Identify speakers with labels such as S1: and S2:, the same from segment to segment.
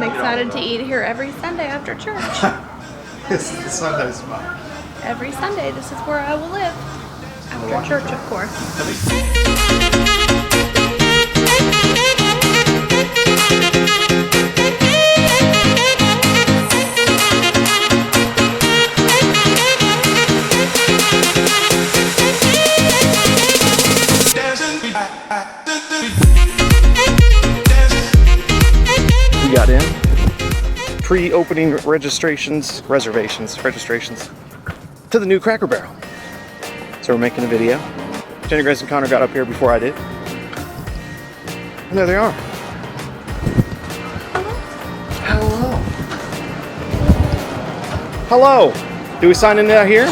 S1: I'm excited to eat here every Sunday after church.
S2: This is the Sunday spot.
S1: Every Sunday, this is where I will live. After church, of course.
S2: We got in. Pre-opening registrations to the new Cracker Barrel. So we're making a video. Jenny, Grace, and Connor got up here before I did. And there they are. Hello. Hello. Do we sign in out here?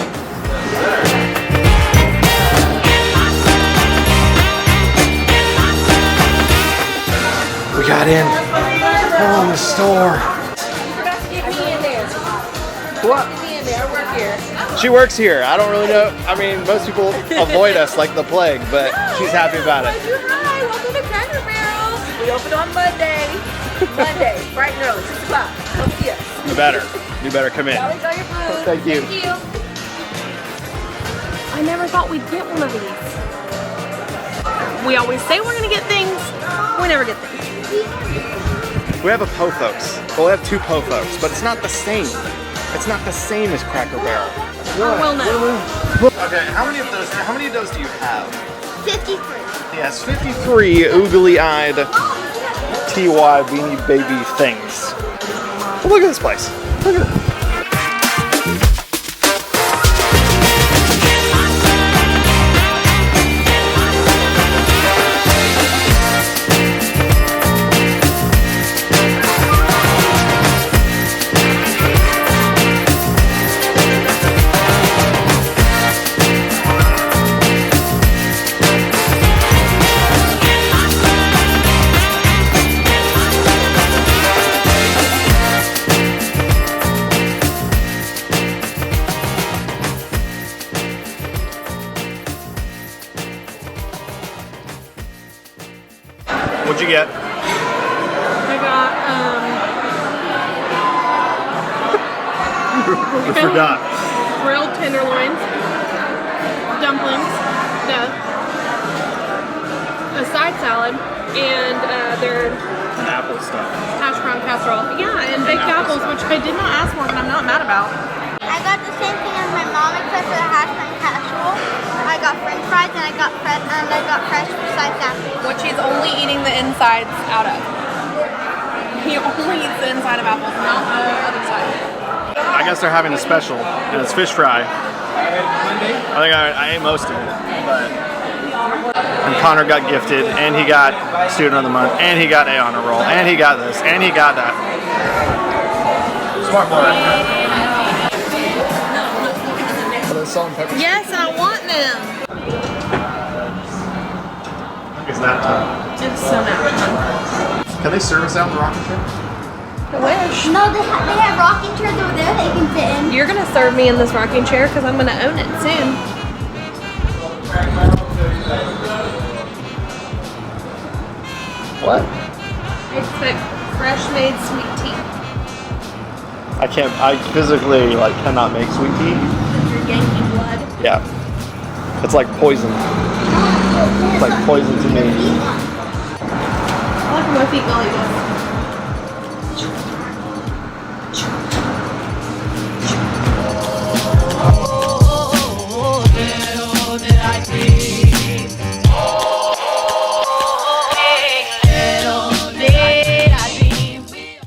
S2: We got in. Oh, in the store. What? She works here. I don't really know. I mean, most people avoid us like the plague, but she's happy about it.
S3: Hi, welcome to Cracker Barrel. We open on Monday. Monday, bright and early, 6 o'clock. Come see us.
S2: You better come in.
S3: Enjoy your food.
S2: Thank you.
S3: Thank you.
S1: I never thought we'd get one of these. We always say we're gonna get things. We never get things.
S2: We have a Pothos. Well, we have two Pothos, but it's not the same. It's not the same as Cracker Barrel.
S1: Well, no.
S2: Okay, how many of those do you have?
S4: 53.
S2: Yes, 53 oogly-eyed TY Beanie Baby things. Well, look at this place. Look at it. What'd you get?
S1: I got,
S2: I forgot.
S1: grilled tenderloins, dumplings, a side salad, and their
S2: Apple stuff.
S1: hash brown casserole. Yeah, and baked apples, which I did not ask for, but I'm not mad about.
S4: I got the same thing as my mom except for the hash brown casserole. I got french fries and I got fresh side salad.
S1: Which he's only eating the insides out of. He only eats the inside of apples, not the other side.
S2: I guess they're having a special, and it's fish fry. I think I ate most of it, but... And Connor got gifted, and he got Student of the Month, and he got A on a roll, and he got this, and he got that. Smart boy. Salt and pepper.
S1: Yes, I want them.
S2: It's nap time.
S1: It's so nap time.
S2: Can they serve us out in the rocking chair?
S1: I wish.
S4: No, they have rocking chairs over there they can sit in.
S1: You're gonna serve me in this rocking chair because I'm gonna own it soon.
S2: What?
S1: It's the fresh made sweet tea.
S2: I physically cannot make sweet tea.
S1: Your Yankee blood.
S2: Yeah. It's like poison. It's like poison to me.
S1: I like my feet belly button.